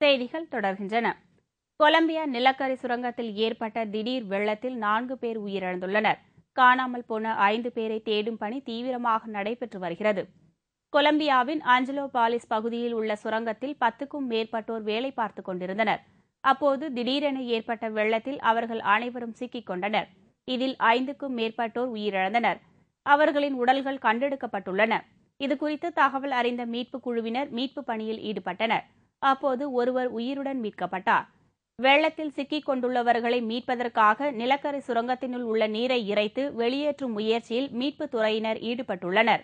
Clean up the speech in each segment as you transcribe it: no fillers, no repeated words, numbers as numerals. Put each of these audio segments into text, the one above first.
செய்திகள் தொடர்கின்றன. கொலம்பியா நிலக்கரி சுரங்கத்தில் ஏற்பட்ட திடீர் வெள்ளத்தில் 4 பேர் உயிரிழந்துள்ளனர். காணாமல் போன 5 பேரை தேடும் பணி தீவிரமாக நடைபெற்று வருகிறது. கொலம்பியாவின் அஞ்சலோ பாலிஸ் பகுதியில் உள்ள சுரங்கத்தில் 10க்கும் மேற்பட்டோர் வேலை பார்த்துக் கொண்டிருந்தனர். அப்போது திடீரென ஏற்பட்ட வெள்ளத்தில் அவர்கள் அனைவரும் சிக்கிக் கொண்டனர். இதில் 5க்கும் மேற்பட்டோர் உயிரிழந்தனர். அவர்களின் உடல்கள் கண்டெடுக்கப்பட்டுள்ளன. இதுகுறித்து தகவல் அறிந்த மீட்புக் குழுவினர் மீட்புப் பணியில் ஈடுபட்டனர். அப்போது ஒருவர் உயிருடன் மீட்கப்பட்டார். வெள்ளத்தில் சிக்கிக் கொண்டுள்ளவர்களை மீட்பதற்காக நிலக்கரி சுரங்கத்தினுள் உள்ள நீரை இறைத்து வெளியேற்றும் முயற்சியில் மீட்புத் துறையினர் ஈடுபட்டுள்ளனர்.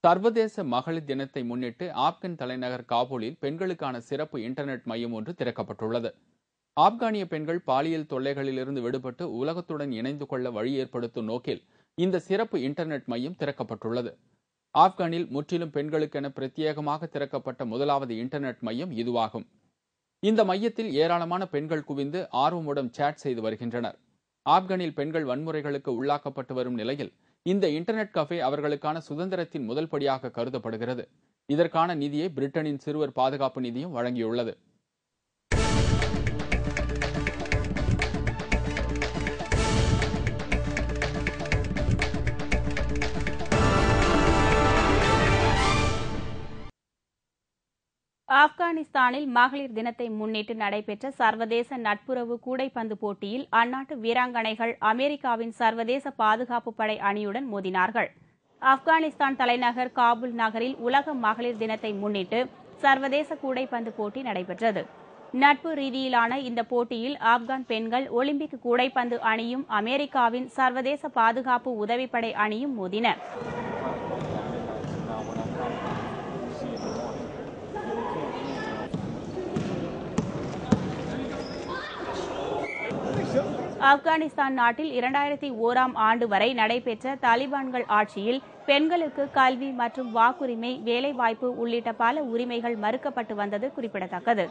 சர்வதேச மகளிர் தினத்தை முன்னிட்டு ஆப்கன் தலைநகர் காபூலில் பெண்களுக்கான சிறப்பு இன்டர்நெட் மையம் ஒன்று திறக்கப்பட்டுள்ளது. ஆப்கானிய பெண்கள் பாலியல் தொல்லைகளிலிருந்து விடுபட்டு உலகத்துடன் இணைந்து கொள்ள வழி ஏற்படுத்தும் நோக்கில் இந்த சிறப்பு இன்டர்நெட் மையம் திறக்கப்பட்டுள்ளது. ஆப்கானில் முற்றிலும் பெண்களுக்கென பிரத்யேகமாக திறக்கப்பட்ட முதலாவது இன்டர்நெட் மையம் இதுவாகும். இந்த மையத்தில் ஏராளமான பெண்கள் குவிந்து ஆர்வமுடன் சாட் செய்து வருகின்றனர். ஆப்கானில் பெண்கள் வன்முறைகளுக்கு உள்ளாக்கப்பட்டு வரும் நிலையில் இந்த இன்டர்நெட் கஃபே அவர்களுக்கான சுதந்திரத்தின் முதல் படியாக கருதப்படுகிறது. இதற்கான நிதியை பிரிட்டனின் சிறுவர் பாதுகாப்பு நிதியம் வழங்கியுள்ளது. ஆப்கானிஸ்தானில் மகளிர் தினத்தை முன்னிட்டு நடைபெற்ற சர்வதேச நட்புறவு கூடைப்பந்து போட்டியில் அந்நாட்டு வீராங்கனைகள் அமெரிக்காவின் சர்வதேச பாதுகாப்பு படை அணியுடன் மோதினார்கள். ஆப்கானிஸ்தான் தலைநகர் காபூல் நகரில் உலக மகளிர் தினத்தை முன்னிட்டு சர்வதேச கூடைப்பந்து போட்டி நடைபெற்றது. நட்பு ரீதியிலான இந்த போட்டியில் ஆப்கான் பெண்கள் ஒலிம்பிக் கூடைப்பந்து அணியும் அமெரிக்காவின் சர்வதேச பாதுகாப்பு உதவிப்படை அணியும் மோதின. ஆப்கானிஸ்தான் நாட்டில் 2001ஆம் ஆண்டு வரை நடைபெற்ற தாலிபான்கள் ஆட்சியில் பெண்களுக்கு கல்வி மற்றும் வாக்குரிமை, வேலைவாய்ப்பு உள்ளிட்ட பல உரிமைகள் மறுக்கப்பட்டு வந்தது குறிப்பிடத்தக்கது.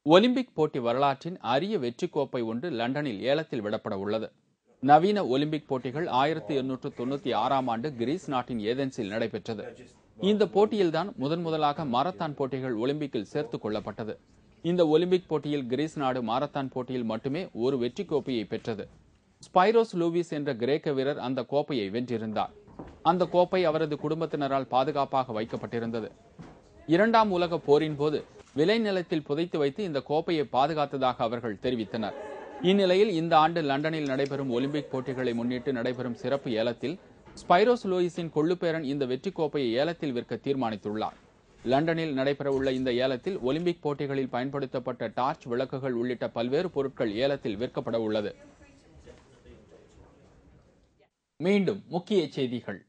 ஒலிம்பிக் போட்டி வரலாற்றின் அரிய வெற்றி கோப்பை ஒன்று லண்டனில் ஏலத்தில் விடப்பட உள்ளது. நவீன ஒலிம்பிக் போட்டிகள் 1896ஆம் ஆண்டு கிரீஸ் நாட்டின் ஏதென்ஸில் நடைபெற்றது. இந்த போட்டியில்தான் முதன்முதலாக மாரத்தான் போட்டிகள் ஒலிம்பிக்கில் சேர்த்துக் கொள்ளப்பட்டது. இந்த ஒலிம்பிக் போட்டியில் கிரீஸ் நாடு மாரத்தான் போட்டியில் மட்டுமே ஒரு வெற்றி கோப்பையை பெற்றது. ஸ்பைரோஸ் லூவிஸ் என்ற கிரேக்க வீரர் அந்த கோப்பையை வென்றிருந்தார். அந்த கோப்பை அவரது குடும்பத்தினரால் பாதுகாப்பாக வைக்கப்பட்டிருந்தது. 2ஆம் உலக போரின் போது விளைநிலத்தில் புதைத்து வைத்து இந்த கோப்பையை பாதுகாத்ததாக அவர்கள் தெரிவித்தனர். இந்நிலையில் இந்த ஆண்டு லண்டனில் நடைபெறும் ஒலிம்பிக் போட்டிகளை முன்னிட்டு நடைபெறும் சிறப்பு ஏலத்தில் ஸ்பைரோஸ் லூயிஸின் கொள்ளுப்பேரன் இந்த வெற்றி கோப்பையை ஏலத்தில் விற்க தீர்மானித்துள்ளார். லண்டனில் நடைபெறவுள்ள இந்த ஏலத்தில் ஒலிம்பிக் போட்டிகளில் பயன்படுத்தப்பட்ட டார்ச் விளக்குகள் உள்ளிட்ட பல்வேறு பொருட்கள் ஏலத்தில் விற்கப்பட உள்ளது. மீண்டும் முக்கிய செய்திகள்.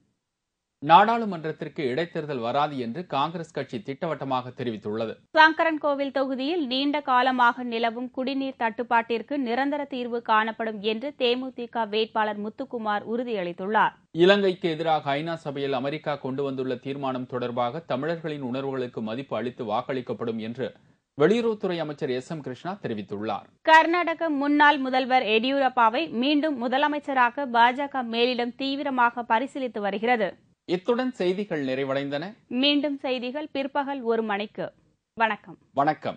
நாடாளுமன்றத்திற்கு இடைத்தேர்தல் வராது என்று காங்கிரஸ் கட்சி திட்டவட்டமாக தெரிவித்துள்ளது. சங்கரன்கோவில் தொகுதியில் நீண்ட காலமாக நிலவும் குடிநீர் தட்டுப்பாட்டிற்கு நிரந்தர தீர்வு காணப்படும் என்று தேமுதிக வேட்பாளர் முத்துக்குமார் உறுதியளித்துள்ளார். இலங்கைக்கு எதிராக ஐநா சபையில் அமெரிக்கா கொண்டு வந்துள்ள தீர்மானம் தொடர்பாக தமிழர்களின் உணர்வுகளுக்கு மதிப்பு அளித்து வாக்களிக்கப்படும் என்று வெளியுறவுத்துறை அமைச்சர் எஸ். எம். கிருஷ்ணா தெரிவித்துள்ளார். கர்நாடக முன்னாள் முதல்வர் எடியூரப்பாவை மீண்டும் முதலமைச்சராக பாஜக மேலிடம் தீவிரமாக பரிசீலித்து வருகிறது. இத்துடன் செய்திகள் நிறைவடைந்தன. மீண்டும் செய்திகள் பிற்பகல் 1 மணிக்கு. வணக்கம்.